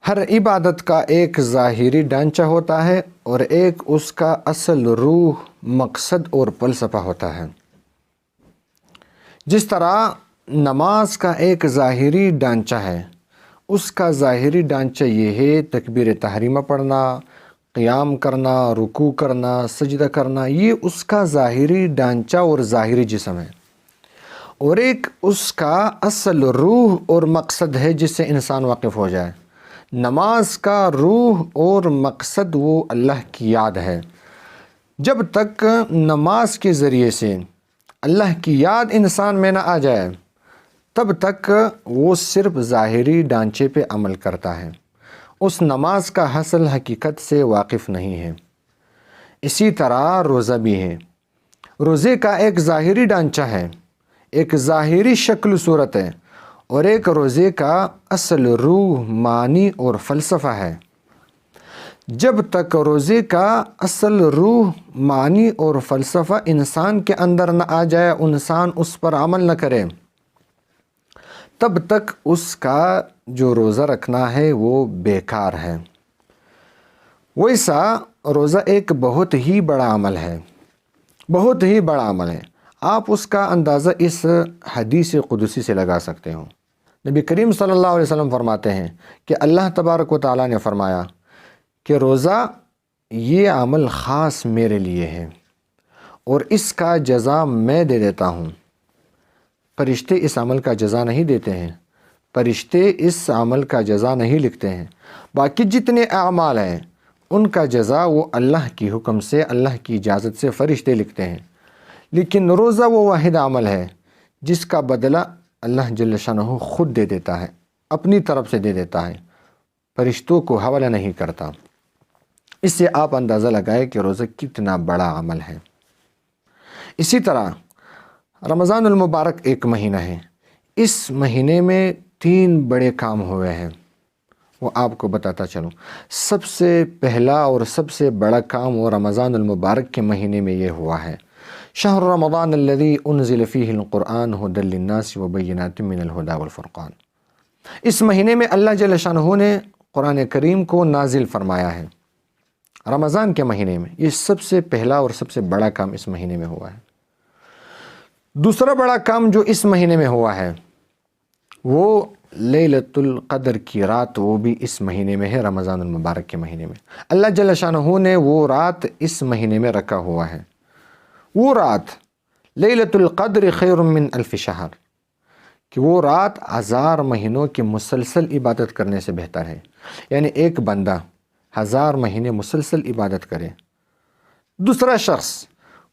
ہر عبادت کا ایک ظاہری ڈھانچہ ہوتا ہے اور ایک اس کا اصل روح، مقصد اور فلسفہ ہوتا ہے۔ جس طرح نماز کا ایک ظاہری ڈھانچہ ہے، اس کا ظاہری ڈھانچہ یہ ہے تکبیر تحریمہ پڑھنا، قیام کرنا، رکوع کرنا، سجدہ کرنا، یہ اس کا ظاہری ڈھانچہ اور ظاہری جسم ہے۔ اور ایک اس کا اصل روح اور مقصد ہے جس سے انسان واقف ہو جائے۔ نماز کا روح اور مقصد وہ اللہ کی یاد ہے۔ جب تک نماز کے ذریعے سے اللہ کی یاد انسان میں نہ آ جائے، تب تک وہ صرف ظاہری ڈھانچے پہ عمل کرتا ہے، اس نماز کا اصل حقیقت سے واقف نہیں ہے۔ اسی طرح روزہ بھی ہے۔ روزے کا ایک ظاہری ڈھانچہ ہے، ایک ظاہری شکل صورت ہے، اور ایک روزے کا اصل روح، معنی اور فلسفہ ہے۔ جب تک روزے کا اصل روح، معنی اور فلسفہ انسان کے اندر نہ آ جائے، انسان اس پر عمل نہ کرے، تب تک اس کا جو روزہ رکھنا ہے وہ بیکار ہے۔ ویسا روزہ ایک بہت ہی بڑا عمل ہے، بہت ہی بڑا عمل ہے۔ آپ اس کا اندازہ اس حدیث قدسی سے لگا سکتے ہو۔ نبی کریم صلی اللہ علیہ وسلم فرماتے ہیں کہ اللہ تبارک و تعالیٰ نے فرمایا کہ روزہ یہ عمل خاص میرے لیے ہے اور اس کا جزا میں دے دیتا ہوں۔ فرشتے اس عمل کا جزا نہیں دیتے ہیں، فرشتے اس عمل کا جزا نہیں لکھتے ہیں۔ باقی جتنے اعمال ہیں ان کا جزا وہ اللہ کی حکم سے، اللہ کی اجازت سے فرشتے لکھتے ہیں، لیکن روزہ وہ واحد عمل ہے جس کا بدلہ اللہ جل شانہ خود دے دیتا ہے، اپنی طرف سے دے دیتا ہے، فرشتوں کو حوالہ نہیں کرتا۔ اس سے آپ اندازہ لگائیں کہ روزہ کتنا بڑا عمل ہے۔ اسی طرح رمضان المبارک ایک مہینہ ہے، اس مہینے میں 3 بڑے کام ہوئے ہیں، وہ آپ کو بتاتا چلوں۔ سب سے پہلا اور سب سے بڑا کام وہ رمضان المبارک کے مہینے میں یہ ہوا ہے، شہر رمضان الذی انزل فیہ القرآن ھدی للناس وبینات من الھدی والفرقان۔ اس مہینے میں اللہ جل شانہ نے قرآن کریم کو نازل فرمایا ہے، رمضان کے مہینے میں۔ یہ سب سے پہلا اور سب سے بڑا کام اس مہینے میں ہوا ہے۔ دوسرا بڑا کام جو اس مہینے میں ہوا ہے وہ لیلۃ القدر کی رات، وہ بھی اس مہینے میں ہے، رمضان المبارک کے مہینے میں۔ اللہ جل شانہ نے وہ رات اس مہینے میں رکھا ہوا ہے۔ وہ رات لیلۃ القدر خیر من الف شہر، کہ وہ رات 1000 مہینوں کی مسلسل عبادت کرنے سے بہتر ہے۔ یعنی ایک بندہ 1000 مہینے مسلسل عبادت کرے، دوسرا شخص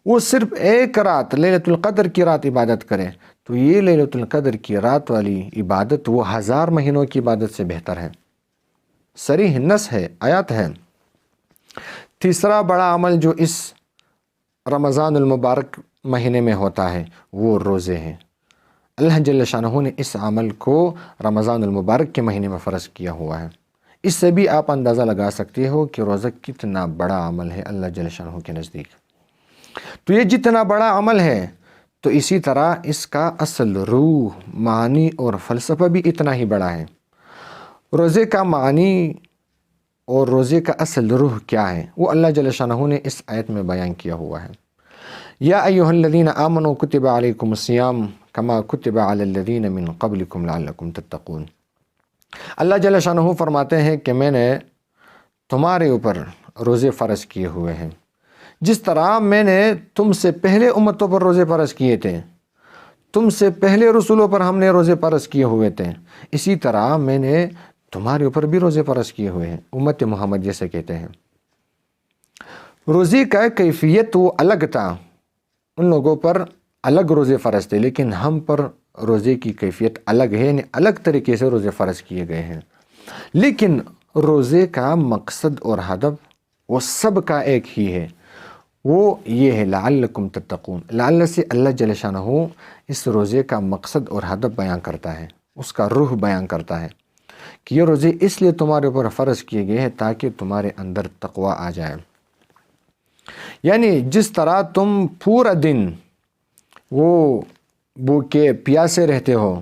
وہ صرف ایک رات لیلۃ القدر کی رات عبادت کرے، تو یہ لیلۃ القدر کی رات والی عبادت وہ 1000 مہینوں کی عبادت سے بہتر ہے۔ صریح نص ہے، آیات ہے۔ تیسرا بڑا عمل جو اس رمضان المبارک مہینے میں ہوتا ہے وہ روزے ہیں۔ اللہ جل شانہ نے اس عمل کو رمضان المبارک کے مہینے میں فرض کیا ہوا ہے۔ اس سے بھی آپ اندازہ لگا سکتے ہو کہ روزہ کتنا بڑا عمل ہے اللہ جل شانہ کے نزدیک۔ تو یہ جتنا بڑا عمل ہے تو اسی طرح اس کا اصل روح، معنی اور فلسفہ بھی اتنا ہی بڑا ہے۔ روزے کا معنی اور روزے کا اصل روح کیا ہے وہ اللہ جل شانہ نے اس آیت میں بیان کیا ہوا ہے۔ یا ایھا الذین آمنوا کتب علیکم الصیام کما کتب علی الذین من قبلکم لعلکم تتقون۔ اللہ جل شانہ فرماتے ہیں کہ میں نے تمہارے اوپر روزے فرض کیے ہوئے ہیں، جس طرح میں نے تم سے پہلے امتوں پر روزے فرض کیے تھے، تم سے پہلے رسولوں پر ہم نے روزے فرض کیے ہوئے تھے، اسی طرح میں نے تمہارے اوپر بھی روزے فرض کیے ہوئے ہیں، امت محمد جیسے کہتے ہیں۔ روزے کا کیفیت وہ الگ تھا، ان لوگوں پر الگ روزے فرض تھے، لیکن ہم پر روزے کی کیفیت الگ ہے، یعنی الگ طریقے سے روزے فرض کیے گئے ہیں۔ لیکن روزے کا مقصد اور ہدف وہ سب کا ایک ہی ہے، وہ یہ ہے لعلکم تتقون۔ لعل سے اللہ جل شانہ اس روزے کا مقصد اور ہدف بیان کرتا ہے، اس کا روح بیان کرتا ہے کہ یہ روزے اس لیے تمہارے اوپر فرض کیے گئے ہیں تاکہ تمہارے اندر تقوی آ جائے۔ یعنی جس طرح تم پورا دن وہ بھوکے پیاسے رہتے ہو،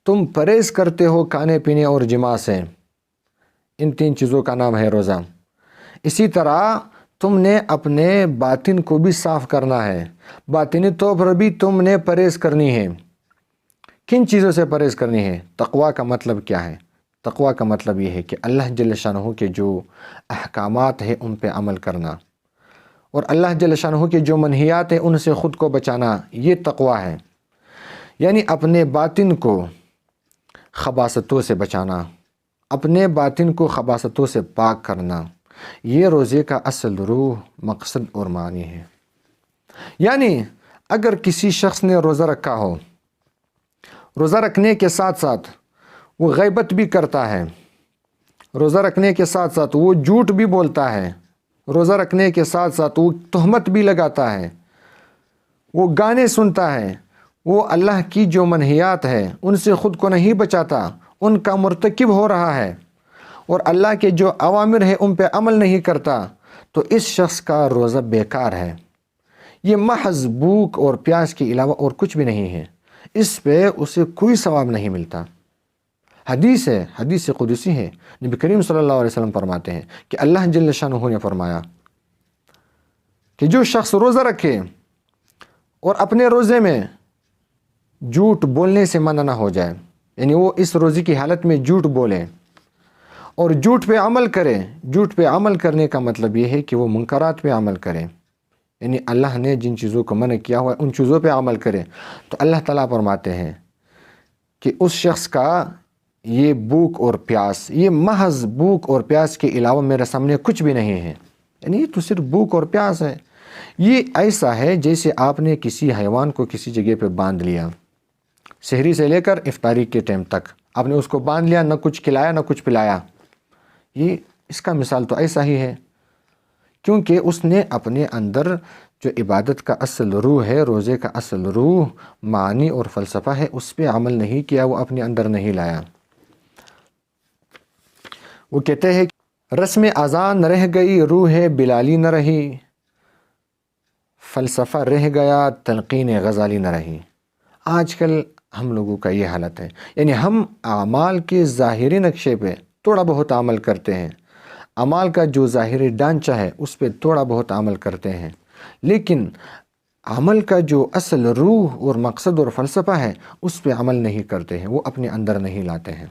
تم پرہیز کرتے ہو کھانے پینے اور جماع سے، ان 3 چیزوں کا نام ہے روزہ۔ اسی طرح تم نے اپنے باطن کو بھی صاف کرنا ہے، باطنی طور پر بھی تم نے پرہیز کرنی ہے۔ کن چیزوں سے پرہیز کرنی ہے؟ تقویٰ کا مطلب کیا ہے؟ تقویٰ کا مطلب یہ ہے کہ اللہ جل شانہ کے جو احکامات ہیں ان پہ عمل کرنا، اور اللہ جل شانہ کے جو منہیات ہیں ان سے خود کو بچانا، یہ تقویٰ ہے۔ یعنی اپنے باطن کو خباثتوں سے بچانا، اپنے باطن کو خباثتوں سے پاک کرنا، یہ روزے کا اصل روح، مقصد اور معنی ہے۔ یعنی اگر کسی شخص نے روزہ رکھا ہو، روزہ رکھنے کے ساتھ ساتھ وہ غیبت بھی کرتا ہے، روزہ رکھنے کے ساتھ ساتھ وہ جھوٹ بھی بولتا ہے، روزہ رکھنے کے ساتھ ساتھ وہ تہمت بھی لگاتا ہے، وہ گانے سنتا ہے، وہ اللہ کی جو منہیات ہے ان سے خود کو نہیں بچاتا، ان کا مرتکب ہو رہا ہے، اور اللہ کے جو اوامر ہے ان پہ عمل نہیں کرتا، تو اس شخص کا روزہ بیکار ہے۔ یہ محض بھوک اور پیاس کے علاوہ اور کچھ بھی نہیں ہے، اس پہ اسے کوئی ثواب نہیں ملتا۔ حدیث ہے، حدیث قدسی ہے، نبی کریم صلی اللہ علیہ وسلم فرماتے ہیں کہ اللہ جل شانہ نے فرمایا کہ جو شخص روزہ رکھے اور اپنے روزے میں جھوٹ بولنے سے منع نہ ہو جائے، یعنی وہ اس روزے کی حالت میں جھوٹ بولے اور جھوٹ پہ عمل کرے۔ جھوٹ پہ عمل کرنے کا مطلب یہ ہے کہ وہ منکرات پہ عمل کرے، یعنی اللہ نے جن چیزوں کو منع کیا ہوا ہے ان چیزوں پہ عمل کرے، تو اللہ تعالیٰ فرماتے ہیں کہ اس شخص کا یہ بھوک اور پیاس، یہ محض بھوک اور پیاس کے علاوہ میرے سامنے کچھ بھی نہیں ہے، یعنی یہ تو صرف بھوک اور پیاس ہے۔ یہ ایسا ہے جیسے آپ نے کسی حیوان کو کسی جگہ پہ باندھ لیا، سحری سے لے کر افطاری کے ٹائم تک آپ نے اس کو باندھ لیا، نہ کچھ کھلایا نہ کچھ پلایا۔ یہ اس کا مثال تو ایسا ہی ہے، کیونکہ اس نے اپنے اندر جو عبادت کا اصل روح ہے، روزے کا اصل روح، معنی اور فلسفہ ہے، اس پہ عمل نہیں کیا، وہ اپنے اندر نہیں لایا۔ وہ کہتے ہیں کہ رسم اذان رہ گئی، روح بلالی نہ رہی، فلسفہ رہ گیا، تلقین غزالی نہ رہی۔ آج کل ہم لوگوں کا یہ حالت ہے، یعنی ہم اعمال کے ظاہری نقشے پہ تھوڑا بہت عمل کرتے ہیں، اعمال کا جو ظاہری ڈھانچہ ہے اس پہ تھوڑا بہت عمل کرتے ہیں، لیکن عمل کا جو اصل روح اور مقصد اور فلسفہ ہے اس پہ عمل نہیں کرتے ہیں، وہ اپنے اندر نہیں لاتے ہیں۔